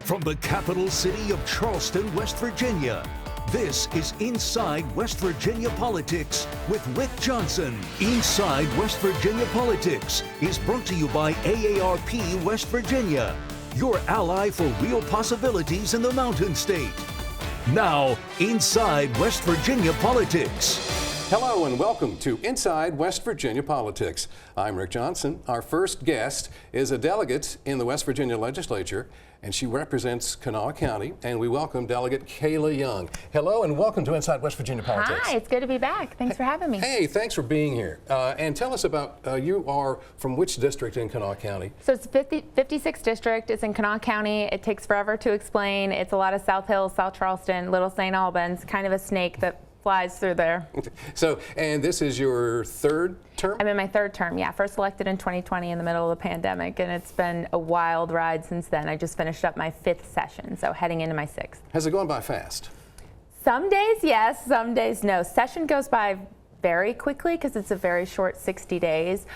From the capital city of Charleston, West Virginia, this is Inside West Virginia Politics with Rick Johnson. Inside West Virginia Politics is brought to you by AARP West Virginia, your ally for real possibilities in the Mountain State. Now, Inside West Virginia Politics. Hello and welcome to Inside West Virginia Politics. I'm Rick Johnson. Our first guest is a delegate in the West Virginia Legislature, and she represents Kanawha County, and we welcome Delegate Kayla Young. Hello and welcome to Inside West Virginia Politics. Hi, it's good to be back. Thanks for having me. Hey, thanks for being here. And tell us about, you are from which district in Kanawha County? So it's 56th district. It's in Kanawha County. It takes forever to explain. It's a lot of South Hills, South Charleston, Little St. Albans, kind of a snake that flies through there. So, and this is your third term? I'm in my third term, yeah. First elected in 2020 in the middle of the pandemic, and it's been a wild ride since then. I just finished up my 5th session, so heading into my 6th. Has it gone by fast? Some days, yes. Some days, no. Session goes by very quickly because it's a very short 60 days.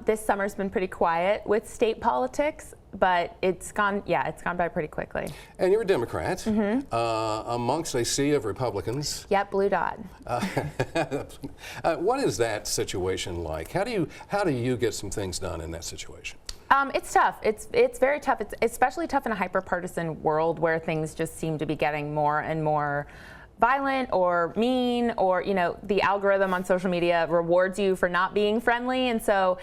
This summer's been pretty quiet with state politics, but it's gone by pretty quickly. And you're a Democrat, amongst a sea of Republicans. Yep, blue dot. What is that situation like? How do you get some things done in that situation? It's tough. It's very tough. It's especially tough in a hyper-partisan world where things just seem to be getting more and more violent or mean, or, you know, the algorithm on social media rewards you for not being friendly, and so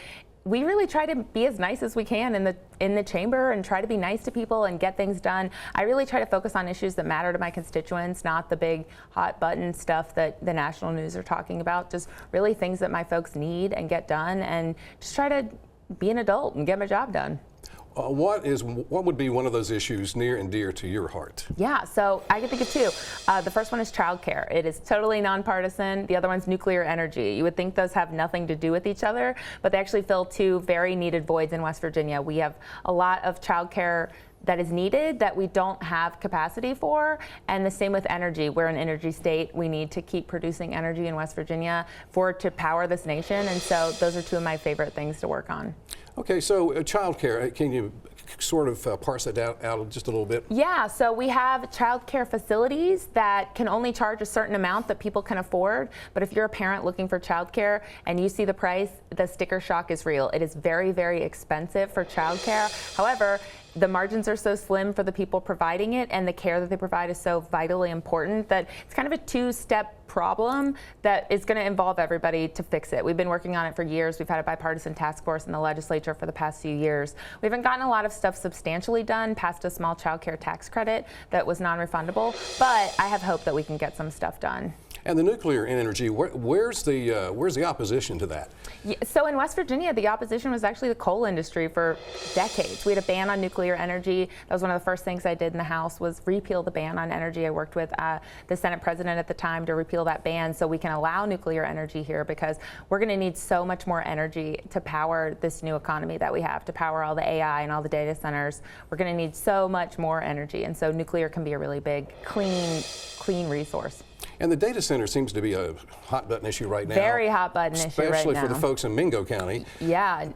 we really try to be as nice as we can in the chamber and try to be nice to people and get things done. I really try to focus on issues that matter to my constituents, not the big hot button stuff that the national news are talking about, just really things that my folks need and get done, and just try to be an adult and get my job done. What would be one of those issues near and dear to your heart? Yeah, so I can think of two. The first one is childcare. It is totally nonpartisan. The other one's nuclear energy. You would think those have nothing to do with each other, but they actually fill two very needed voids in West Virginia. We have a lot of childcare that is needed that we don't have capacity for, and the same with energy. We're an energy state. We need to keep producing energy in West Virginia to power this nation, and so those are two of my favorite things to work on. Okay, so child care, can you sort of parse that out just a little bit? Yeah, so we have child care facilities that can only charge a certain amount that people can afford, but if you're a parent looking for child care and you see the price, the sticker shock is real. It is very, very expensive for child care. However, the margins are so slim for the people providing it, and the care that they provide is so vitally important that it's kind of a two-step problem that is going to involve everybody to fix it. We've been working on it for years. We've had a bipartisan task force in the legislature for the past few years. We haven't gotten a lot of stuff substantially done, passed a small child care tax credit that was non-refundable, but I have hope that we can get some stuff done. And the nuclear energy, where's the opposition to that? Yeah, so in West Virginia, the opposition was actually the coal industry for decades. We had a ban on nuclear energy. That was one of the first things I did in the House, was repeal the ban on energy. I worked with the Senate president at the time to repeal that ban so we can allow nuclear energy here, because we're going to need so much more energy to power this new economy that we have, to power all the AI and all the data centers. We're going to need so much more energy, and so nuclear can be a really big, clean resource. And the data center seems to be a hot button issue right now. Very hot button issue right now. Especially for the folks in Mingo County. Yeah.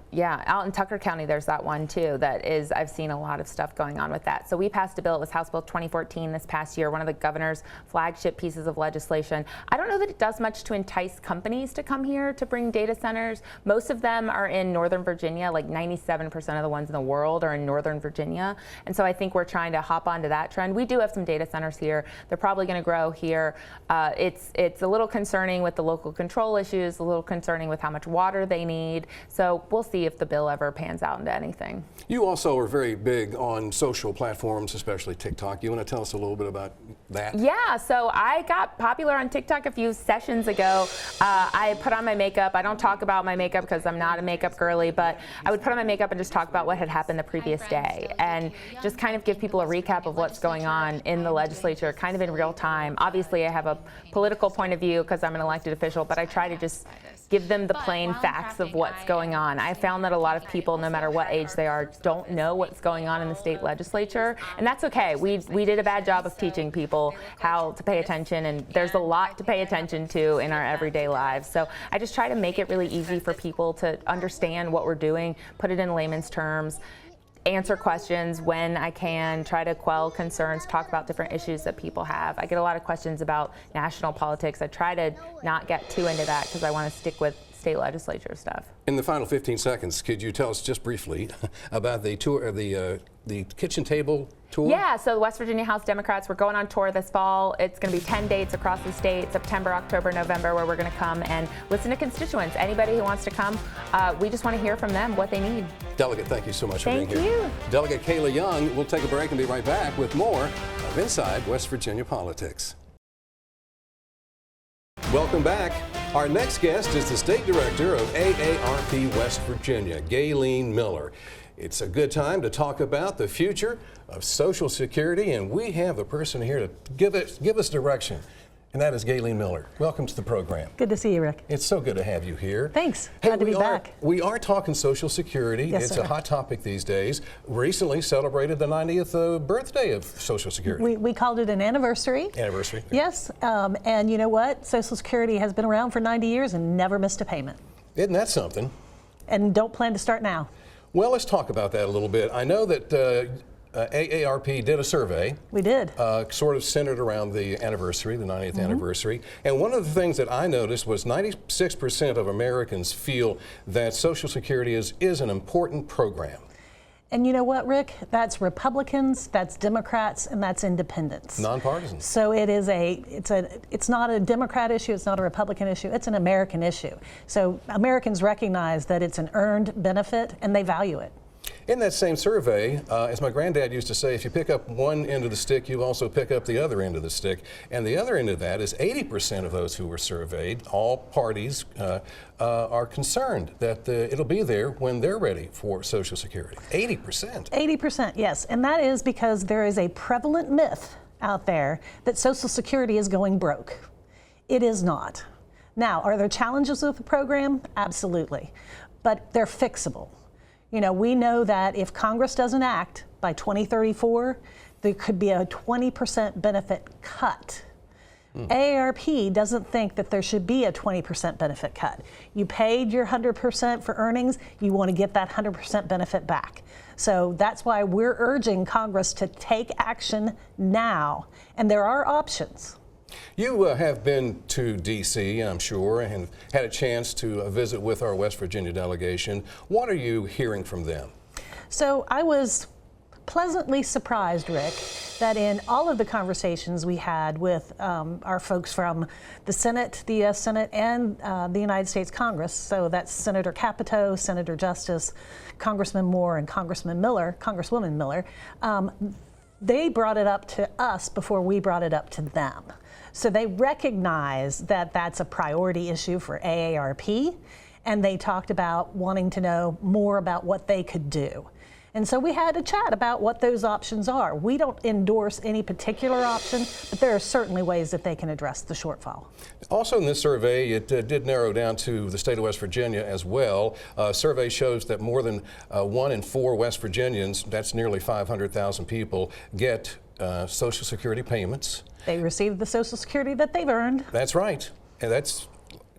Out in Tucker County, there's that one too. I've seen a lot of stuff going on with that. So we passed a bill. It was House Bill 2014 this past year, one of the governor's flagship pieces of legislation. I don't know that it does much to entice companies to come here to bring data centers. Most of them are in Northern Virginia. Like 97% of the ones in the world are in Northern Virginia. And so I think we're trying to hop onto that trend. We do have some data centers here. They're probably going to grow here. It's a little concerning with the local control issues, a little concerning with how much water they need. So we'll see if the bill ever pans out into anything. You also are very big on social platforms, especially TikTok. You want to tell us a little bit about that? Yeah, so I got popular on TikTok a few sessions ago. I put on my makeup. I don't talk about my makeup because I'm not a makeup girly, but I would put on my makeup and just talk about what had happened the previous day and just kind of give people a recap of what's going on in the legislature, kind of in real time. Obviously, I have a political point of view because I'm an elected official, but I try to just give them the plain facts of what's going on. I found that a lot of people, no matter what age they are, don't know what's going on in the state legislature, and that's okay. We did a bad job of teaching people how to pay attention, and there's a lot to pay attention to in our everyday lives. So I just try to make it really easy for people to understand what we're doing, put it in layman's terms. answer questions when I can, try to quell concerns, talk about different issues that people have. I get a lot of questions about national politics. I try to not get too into that because I want to stick with state legislature stuff. In the final 15 seconds, could you tell us just briefly about the tour, the kitchen table tour? Yeah, so the West Virginia House Democrats, we're going on tour this fall. It's going to be 10 dates across the state, September, October, November, where we're going to come and listen to constituents. Anybody who wants to come, we just want to hear from them what they need. Delegate, thank you so much for being here. Thank you. Delegate Kayla Young. We'll take a break and be right back with more of Inside West Virginia Politics. Welcome back. Our next guest is the State Director of AARP West Virginia, Gaylene Miller. It's a good time to talk about the future of Social Security, and we have a person here to give us direction, and that is Gaylene Miller. Welcome to the program. Good to see you, Rick. It's so good to have you here. Thanks. Glad to be back. We are talking Social Security. Yes, it's sir. a hot topic these days. Recently celebrated the 90th birthday of Social Security. We called it an anniversary. Anniversary. Yes, and you know what? Social Security has been around for 90 years and never missed a payment. Isn't that something? And don't plan to start now. Well, let's talk about that a little bit. I know that AARP did a survey. We did. Sort of centered around the anniversary, the 90th anniversary. And one of the things that I noticed was 96% of Americans feel that Social Security is an important program. And you know what, Rick? That's Republicans, that's Democrats, and that's independents. Nonpartisan. So it's not a Democrat issue, it's not a Republican issue, it's an American issue. So Americans recognize that it's an earned benefit and they value it. In that same survey, as my granddad used to say, if you pick up one end of the stick, you also pick up the other end of the stick. And the other end of that is 80% of those who were surveyed, all parties, are concerned that it'll be there when they're ready for Social Security. 80%. 80%, yes. And that is because there is a prevalent myth out there that Social Security is going broke. It is not. Now, are there challenges with the program? Absolutely. But they're fixable. You know, we know that if Congress doesn't act by 2034, there could be a 20% benefit cut. AARP doesn't think that there should be a 20% benefit cut. You paid your 100% for earnings, you want to get that 100% benefit back. So that's why we're urging Congress to take action now, and there are options. You have been to D.C., I'm sure, and had a chance to visit with our West Virginia delegation. What are you hearing from them? So I was pleasantly surprised, Rick, that in all of the conversations we had with our folks from the Senate, the U.S. Senate, and the United States Congress, so that's Senator Capito, Senator Justice, Congressman Moore, and Congresswoman Miller, they brought it up to us before we brought it up to them. So they recognize that that's a priority issue for AARP, and they talked about wanting to know more about what they could do. And so we had a chat about what those options are. We don't endorse any particular option, but there are certainly ways that they can address the shortfall. Also in this survey, it did narrow down to the state of West Virginia as well. Survey shows that more than 1 in 4 West Virginians, that's nearly 500,000 people, get Social Security payments. They receive the Social Security that they've earned. That's right. And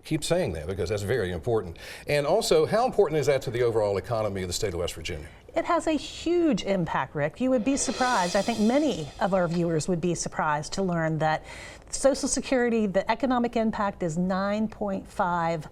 keep saying that because that's very important. And also, how important is that to the overall economy of the state of West Virginia? It has a huge impact, Rick. You would be surprised. I think many of our viewers would be surprised to learn that Social Security, the economic impact is $9.5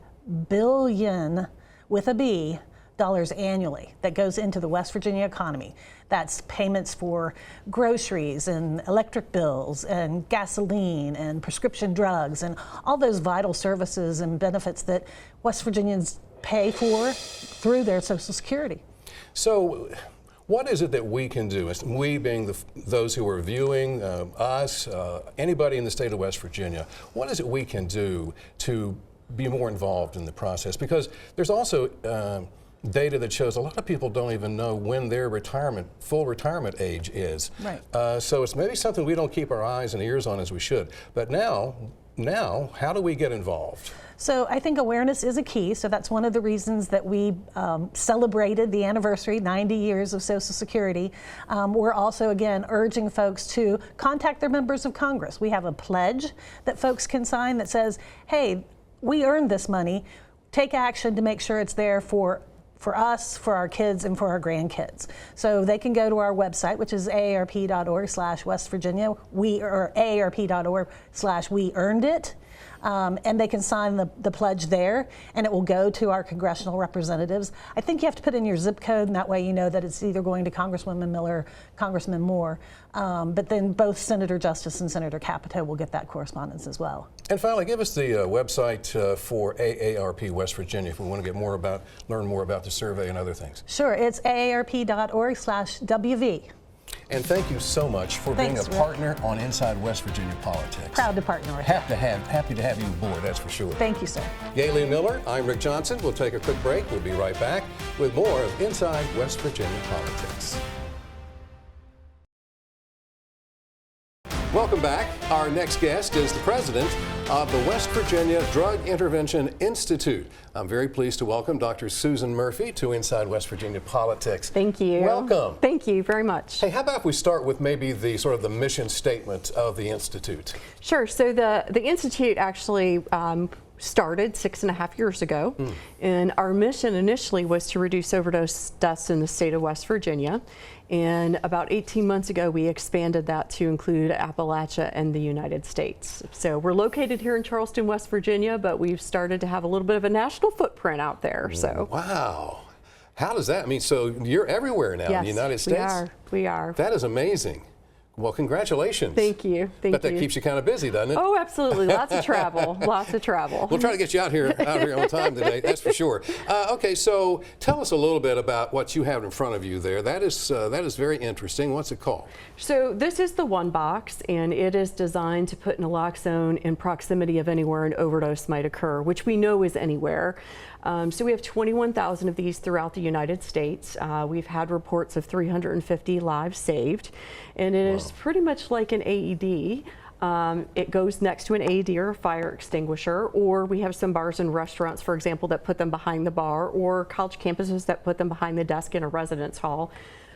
billion with a B dollars annually that goes into the West Virginia economy. That's payments for groceries and electric bills and gasoline and prescription drugs and all those vital services and benefits that West Virginians pay for through their Social Security. So what is it that we can do, we being those who are viewing, us, anybody in the state of West Virginia, what is it we can do to be more involved in the process? Because there's also data that shows a lot of people don't even know when their full retirement age is. Right. So it's maybe something we don't keep our eyes and ears on as we should. But now, how do we get involved? So I think awareness is a key. So that's one of the reasons that we celebrated the anniversary, 90 years of Social Security. We're also, again, urging folks to contact their members of Congress. We have a pledge that folks can sign that says, hey, we earned this money. Take action to make sure it's there for for us, for our kids, and for our grandkids. So they can go to our website, which is aarp.org/West Virginia, or aarp.org/We Earned It. And they can sign the pledge there, and it will go to our congressional representatives. I think you have to put in your zip code, and that way you know that it's either going to Congresswoman Miller, Congressman Moore. But then both Senator Justice and Senator Capito will get that correspondence as well. And finally, give us the website for AARP West Virginia if we want to learn more about the survey and other things. Sure, it's aarp.org/WV. And thank you so much for being a partner on Inside West Virginia Politics. Proud to partner with you. Happy to have you aboard, that's for sure. Thank you, sir. Gayleen Miller, I'm Rick Johnson. We'll take a quick break. We'll be right back with more of Inside West Virginia Politics. Welcome back. Our next guest is the president of the West Virginia Drug Intervention Institute. I'm very pleased to welcome Dr. Susan Murphy to Inside West Virginia Politics. Thank you. Welcome. Thank you very much. Hey, how about if we start with maybe the sort of the mission statement of the Institute? Sure. So the Institute actually started 6.5 years ago, and our mission initially was to reduce overdose deaths in the state of West Virginia. And about 18 months ago, we expanded that to include Appalachia and the United States. So we're located here in Charleston, West Virginia, but we've started to have a little bit of a national footprint out there. So wow. How does that mean? So you're everywhere now in the United States? We are. That is amazing. Well, congratulations. Thank you. But that keeps you kind of busy, doesn't it? Oh, absolutely. Lots of travel. Lots of travel. We'll try to get you out here on time today, that's for sure. Okay, so tell us a little bit about what you have in front of you there. That is very interesting. What's it called? So this is the One Box, and it is designed to put naloxone in proximity of anywhere an overdose might occur, which we know is anywhere. So we have 21,000 of these throughout the United States. We've had reports of 350 lives saved, and it is pretty much like an AED. It goes next to an AED or a fire extinguisher, or we have some bars and restaurants, for example, that put them behind the bar, or college campuses that put them behind the desk in a residence hall.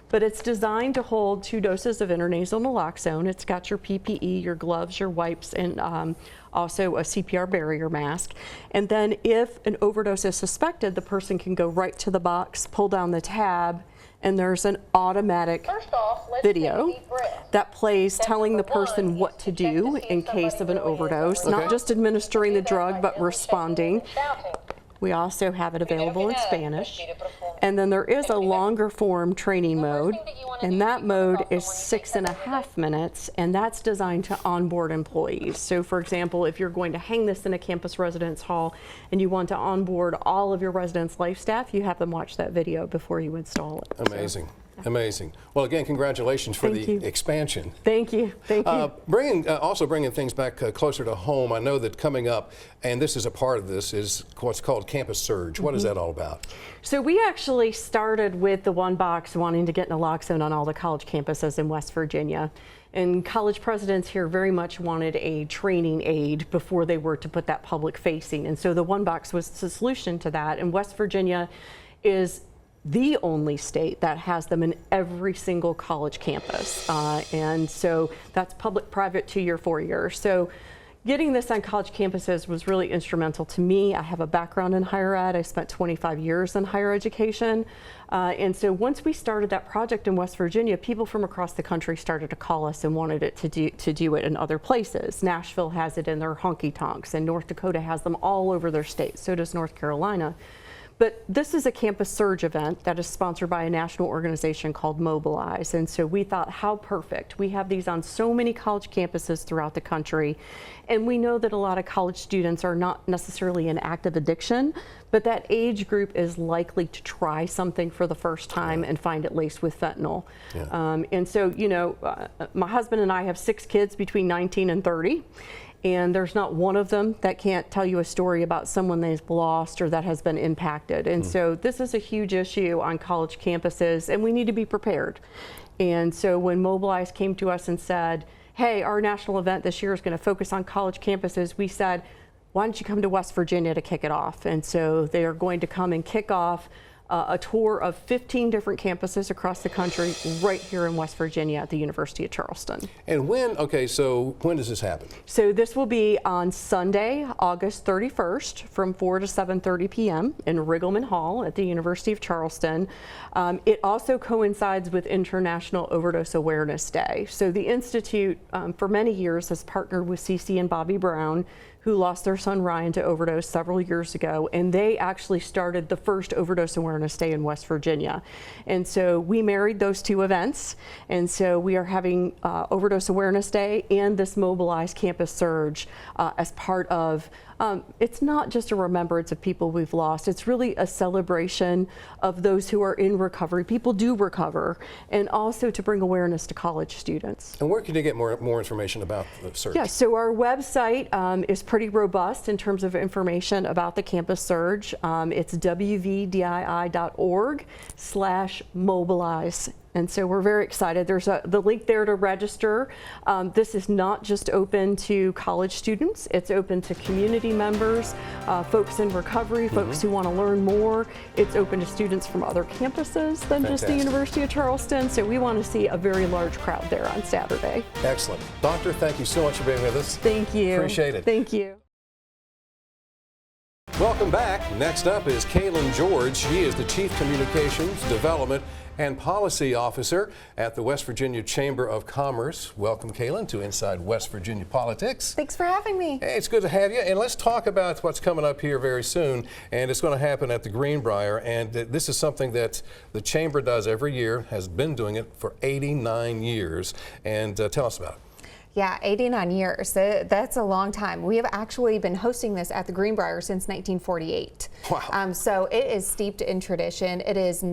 But it's designed to hold 2 doses of intranasal naloxone. It's got your PPE, your gloves, your wipes, and also a CPR barrier mask. And then if an overdose is suspected, the person can go right to the box, pull down the tab, and there's an automatic video that plays telling the person what to do in case of an overdose, not just administering the drug, but responding. We also have it available in Spanish. And then there is a longer form training mode, and that mode is 6.5 minutes, and that's designed to onboard employees. So for example, if you're going to hang this in a campus residence hall and you want to onboard all of your residents' life staff, you have them watch that video before you install it. Amazing. Amazing. Well, again, congratulations for the expansion. Thank you. Thank you. Also bringing things back closer to home, I know that coming up, and this is a part of this, is what's called Campus Surge. What is that all about? So we actually started with the One Box wanting to get naloxone on all the college campuses in West Virginia. And college presidents here very much wanted a training aid before they were to put that public facing. And so the One Box was the solution to that. And West Virginia is the only state that has them in every single college campus. And so that's public, private, 2-year, 4-year. So getting this on college campuses was really instrumental to me. I have a background in higher ed. I spent 25 years in higher education. And so once we started that project in West Virginia, people from across the country started to call us and wanted it to do it in other places. Nashville has it in their honky tonks, and North Dakota has them all over their state. So does North Carolina. But this is a Campus Surge event that is sponsored by a national organization called Mobilize. And so we thought, how perfect. We have these on so many college campuses throughout the country. And we know that a lot of college students are not necessarily in active addiction, but that age group is likely to try something for the first time and find it laced with fentanyl. And so, you know, my husband and I have 6 kids between 19 and 30. And there's not one of them that can't tell you a story about someone they've lost or that has been impacted. And so this is a huge issue on college campuses, and we need to be prepared. And so when Mobilize came to us and said, hey, our national event this year is going to focus on college campuses, we said, why don't you come to West Virginia to kick it off? And so they are going to come and kick off a tour of 15 different campuses across the country right here in West Virginia at the University of Charleston. And so when does this happen? So this will be on Sunday, August 31st from 4 to 7:30 p.m. in Riggleman Hall at the University of Charleston. It also coincides with International Overdose Awareness Day. So the Institute for many years has partnered with CeCe and Bobby Brown, who lost their son Ryan to overdose several years ago, and they actually started the first Overdose Awareness Day in West Virginia. And so we married those two events, and so we are having Overdose Awareness Day and this Mobilize Campus Surge as part of, it's not just a remembrance of people we've lost, it's really a celebration of those who are in recovery. People do recover, and also to bring awareness to college students. And where can you get more information about the surge? Yeah, so our website is pretty robust in terms of information about the Campus Surge. It's wvdii.org/mobilize. And so we're very excited. There's the link there to register. This is not just open to college students. It's open to community members, folks in recovery, folks who want to learn more. It's open to students from other campuses than just the University of Charleston. So we want to see a very large crowd there on Saturday. Excellent. Doctor, thank you so much for being with us. Thank you. Appreciate it. Thank you. Welcome back. Next up is Kaylin George. She is the Chief Communications, Development, and Policy Officer at the West Virginia Chamber of Commerce. Welcome, Kaylin, to Inside West Virginia Politics. Thanks for having me. Hey, it's good to have you. And let's talk about what's coming up here very soon. And it's going to happen at the Greenbrier. And this is something that the Chamber does every year, has been doing it for 89 years. And tell us about it. Yeah, 89 years. That's a long time. We have actually been hosting this at the Greenbrier since 1948. Wow. So it is steeped in tradition. It is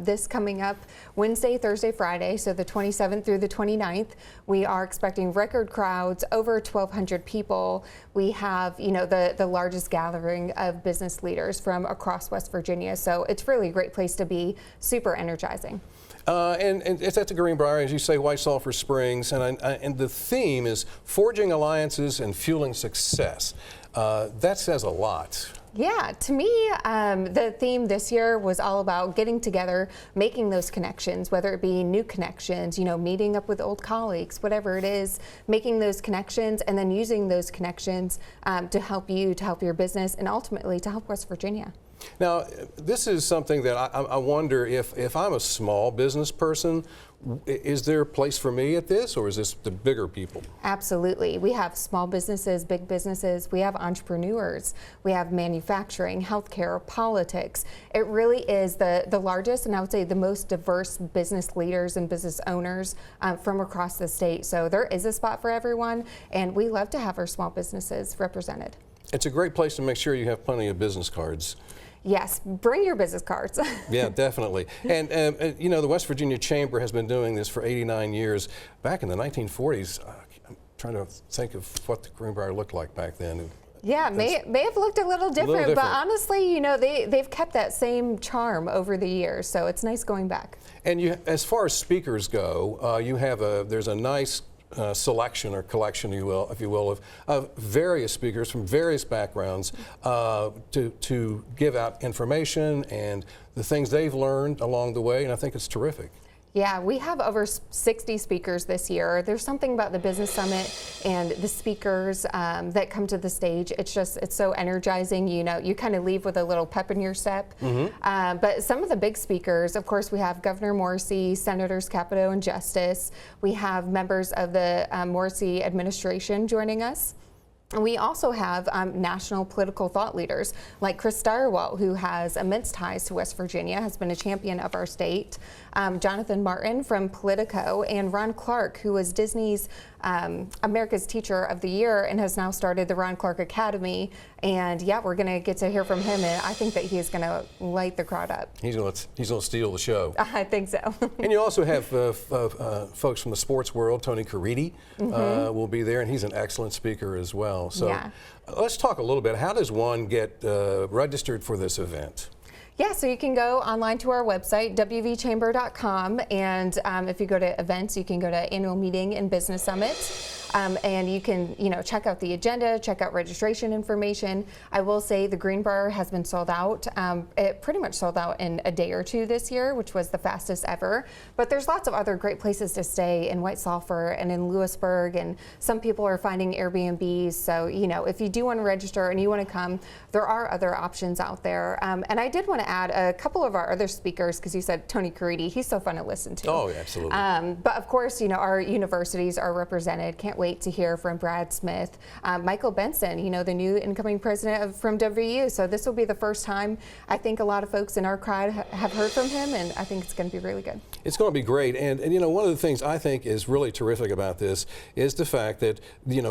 this coming up Wednesday, Thursday, Friday, so the 27th through the 29th. We are expecting record crowds, over 1,200 people. We have, the largest gathering of business leaders from across West Virginia. So it's really a great place to be, super energizing. And it's at the Greenbrier, as you say, White Sulphur Springs, and the theme is forging alliances and fueling success. That says a lot. Yeah, to me, the theme this year was all about getting together, making those connections, whether it be new connections, meeting up with old colleagues, whatever it is, making those connections and then using those connections to help you, to help your business, and ultimately to help West Virginia. Now, this is something that I wonder if I'm a small business person, is there a place for me at this, or is this the bigger people? Absolutely. We have small businesses, big businesses, we have entrepreneurs, we have manufacturing, healthcare, politics. It really is the largest, and I would say the most diverse business leaders and business owners from across the state. So there is a spot for everyone, and we love to have our small businesses represented. It's a great place to make sure you have plenty of business cards. Yes, bring your business cards. Yeah, definitely. And the West Virginia Chamber has been doing this for 89 years. Back in the 1940s, I'm trying to think of what the Greenbrier looked like back then. Yeah, may have looked a little different, but honestly, they've kept that same charm over the years, so it's nice going back. And as far as speakers go, there's a nice selection or collection, if you will, of various speakers from various backgrounds to give out information and the things they've learned along the way, and I think it's terrific. Yeah, we have over 60 speakers this year. There's something about the Business Summit and the speakers that come to the stage. It's so energizing. You kind of leave with a little pep in your step. But some of the big speakers, of course, we have Governor Morrisey, Senators Capito and Justice. We have members of the Morrisey administration joining us. And we also have national political thought leaders like Chris Stirewalt, who has immense ties to West Virginia, has been a champion of our state, Jonathan Martin from Politico, and Ron Clark, who was Disney's America's Teacher of the Year and has now started the Ron Clark Academy. And yeah, we're going to get to hear from him, and I think that he is going to light the crowd up. He's going to steal the show. I think so. And you also have folks from the sports world. Tony Caridi will be there, and he's an excellent speaker as well. So yeah. Let's talk a little bit. How does one get registered for this event? Yeah, so you can go online to our website, wvchamber.com, and if you go to events, you can go to Annual Meeting and Business Summit. And you can, check out the agenda, check out registration information. I will say the Greenbrier has been sold out. It pretty much sold out in a day or two this year, which was the fastest ever. But there's lots of other great places to stay in White Sulphur and in Lewisburg, and some people are finding Airbnbs. So, if you do want to register and you want to come, there are other options out there. And I did want to add a couple of our other speakers, because you said Tony Caridi, he's so fun to listen to. Oh, absolutely. But of course, our universities are represented. Can't wait to hear from Brad Smith, Michael Benson, the new incoming president from WVU. So this will be the first time I think a lot of folks in our crowd have heard from him, and I think it's going to be really good. It's going to be great. And one of the things I think is really terrific about this is the fact that,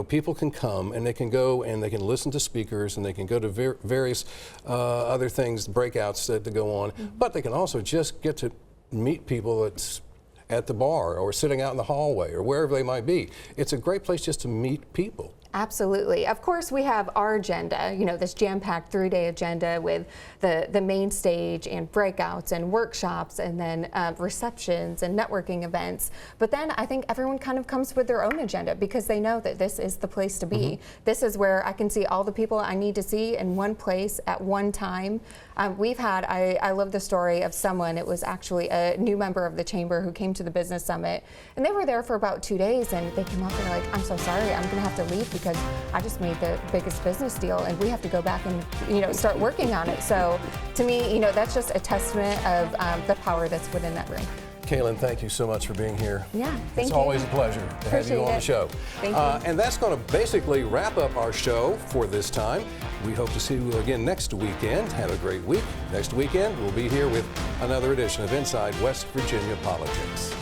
people can come and they can go and they can listen to speakers and they can go to various other things, breakouts that go on, but they can also just get to meet people that's at the bar or sitting out in the hallway or wherever they might be. It's a great place just to meet people. Absolutely. Of course, we have our agenda, this jam-packed 3-day agenda with the main stage and breakouts and workshops and then receptions and networking events. But then I think everyone kind of comes with their own agenda because they know that this is the place to be. This is where I can see all the people I need to see in one place at one time. We've had, I love the story of someone, it was actually a new member of the chamber who came to the Business Summit, and they were there for about 2 days, and they came up and they're like, I'm so sorry, I'm gonna have to leave because I just made the biggest business deal and we have to go back and start working on it. So to me, that's just a testament of the power that's within that room. Kaylin, thank you so much for being here. Yeah, thank you. It's always a pleasure to have you on the show. Thank you. And that's going to basically wrap up our show for this time. We hope to see you again next weekend. Have a great week. Next weekend, we'll be here with another edition of Inside West Virginia Politics.